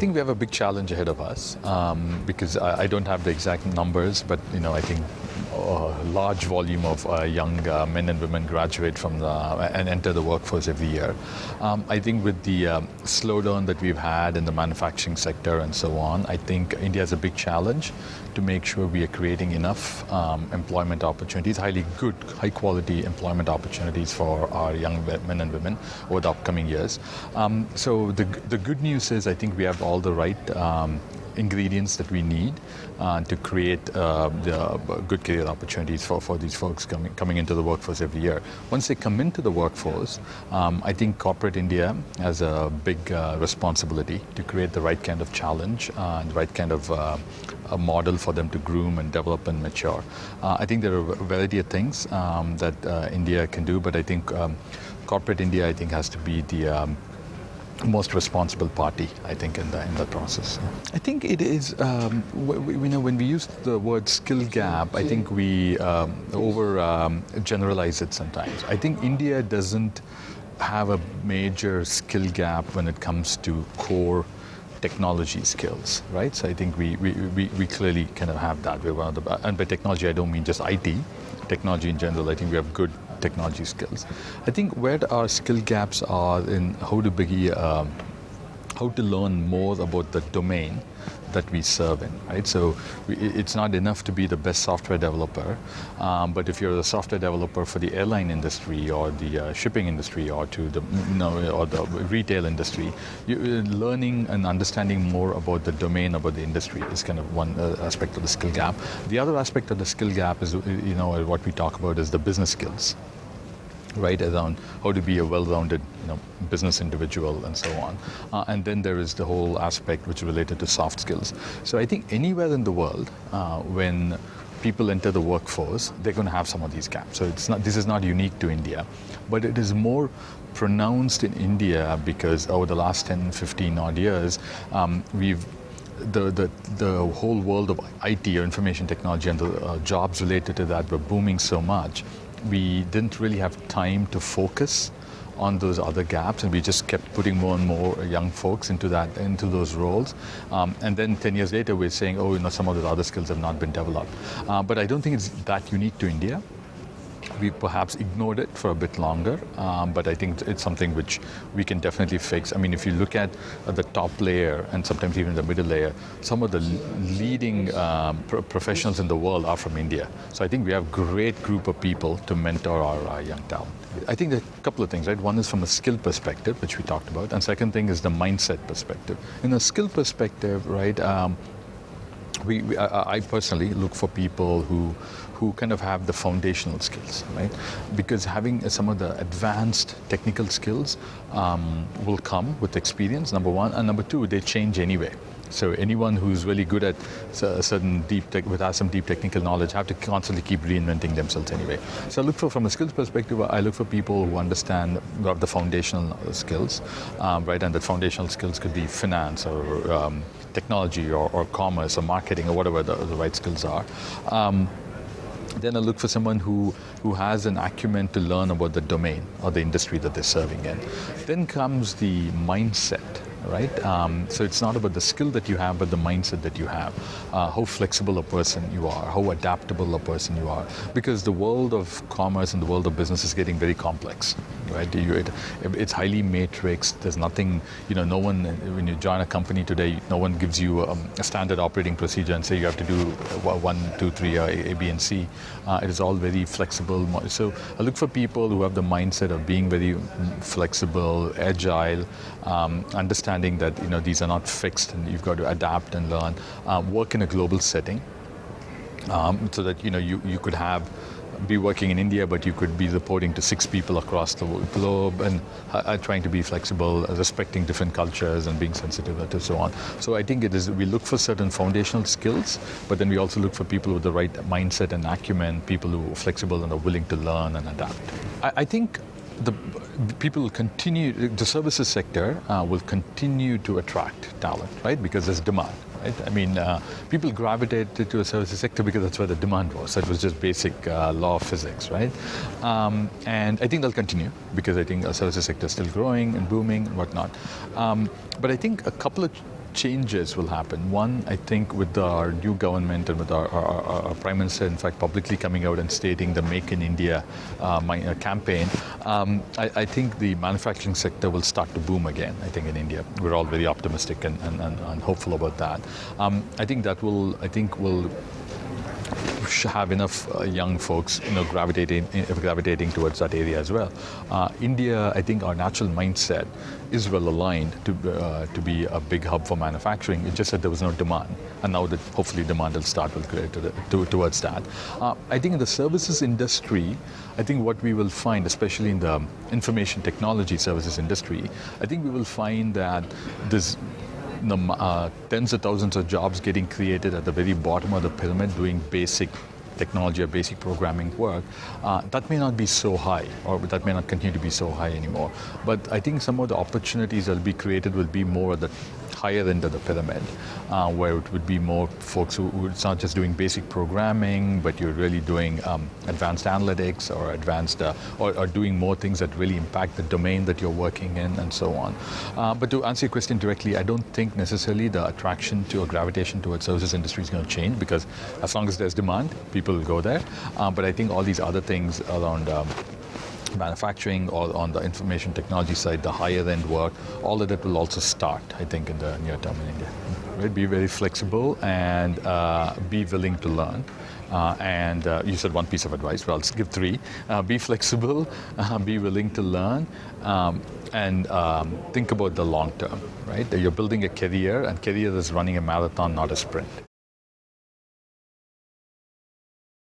think we have a big challenge ahead of us because I don't have the exact numbers, but I think a large volume of young men and women graduate from and enter the workforce every year. I think with the slowdown that we've had in the manufacturing sector and so on, I think India has a big challenge to make sure we are creating enough employment opportunities, high quality employment opportunities for our young men and women over the upcoming years. So the good news is I think we have all the right ingredients that we need to create the good career opportunities for these folks coming into the workforce every year. Once they come into the workforce, I think corporate India has a big responsibility to create the right kind of challenge and the right kind of a model for them to groom and develop and mature. I think there are a variety of things that India can do, but I think corporate India, I think, has to be the most responsible party, I think, in the process. I think it is, when we use the word skill gap, I think we generalize it sometimes. I think India doesn't have a major skill gap when it comes to core technology skills, right? So I think we clearly kind of have that. We're one of the, and by technology I don't mean just IT, technology in general. I think we have good technology skills. I think where our skill gaps are in how to learn more about the domain that we serve in, right? So it's not enough to be the best software developer, but if you're a software developer for the airline industry or the shipping industry or or the retail industry, learning and understanding more about the domain, about the industry is kind of one aspect of the skill gap. The other aspect of the skill gap is, what we talk about is the business skills, right, around how to be a well-rounded business individual and so on. And then there is the whole aspect which is related to soft skills. So I think anywhere in the world, when people enter the workforce, they're going to have some of these gaps. So this is not unique to India, but it is more pronounced in India because over the last 10, 15 odd years, the whole world of IT or information technology and the jobs related to that were booming so much. We didn't really have time to focus on those other gaps, and we just kept putting more and more young folks into those roles. And then 10 years later, we're saying, some of those other skills have not been developed. But I don't think it's that unique to India. We perhaps ignored it for a bit longer, but I think it's something which we can definitely fix. I mean, if you look at the top layer and sometimes even the middle layer, some of the leading professionals in the world are from India. So I think we have a great group of people to mentor our young talent. I think there are a couple of things, right? One is from a skill perspective, which we talked about, and second thing is the mindset perspective. In a skill perspective, right, I personally look for people who kind of have the foundational skills, right? Because having some of the advanced technical skills will come with experience, number one, and number two, they change anyway. So anyone who's really good at certain has some deep technical knowledge have to constantly keep reinventing themselves anyway. So I look from a skills perspective, I look for people who understand the foundational skills, right? And the foundational skills could be finance or technology or commerce or marketing or whatever the right skills are. Then I look for someone who has an acumen to learn about the domain or the industry that they're serving in. Then comes the mindset, right? So it's not about the skill that you have, but the mindset that you have. How flexible a person you are, how adaptable a person you are. Because the world of commerce and the world of business is getting very complex, right? It's highly matrix. There's nothing, no one, when you join a company today, no one gives you a standard operating procedure and say you have to do 1, 2, 3, A, B, and C. It is all very flexible. So I look for people who have the mindset of being very flexible, agile, understanding that these are not fixed and you've got to adapt and learn, work in a global setting, so that you could be working in India, but you could be reporting to 6 people across the globe and trying to be flexible, respecting different cultures and being sensitive to so on. So I think we look for certain foundational skills, but then we also look for people with the right mindset and acumen, people who are flexible and are willing to learn and adapt. I think people will continue, the services sector will continue to attract talent, right? Because there's demand, right? I mean, people gravitated to a services sector because that's where the demand was. That was just basic law of physics, right? And I think they'll continue because I think our services sector is still growing and booming and whatnot. But I think a couple of changes will happen. One, I think with our new government and with our Prime Minister, in fact, publicly coming out and stating the Make in India campaign, I think the manufacturing sector will start to boom again, I think, in India. We're all very optimistic and hopeful about that. I think will have enough young folks, gravitating towards that area as well. India, I think our natural mindset is well aligned to be a big hub for manufacturing. It's just that there was no demand, and now that hopefully demand will start towards that. I think in the services industry, I think what we will find, especially in the information technology services industry, I think we will find that there's tens of thousands of jobs getting created at the very bottom of the pyramid doing basic technology or basic programming work. That may not be so high, or that may not continue to be so high anymore. But I think some of the opportunities that will be created will be more at the higher end of the pyramid, where it would be more folks who it's not just doing basic programming, but you're really doing advanced analytics or advanced or doing more things that really impact the domain that you're working in, and so on. But to answer your question directly, I don't think necessarily the attraction to or gravitation towards services industry is going to change, because as long as there's demand, people will go there. But I think all these other things around manufacturing or on the information technology side, the higher end work, all of that will also start, I think, in the near term in India. Right? Be very flexible and be willing to learn. And you said one piece of advice, well, I'll give three. Be flexible, be willing to learn, and think about the long term, right? You're building a career, and career is running a marathon, not a sprint.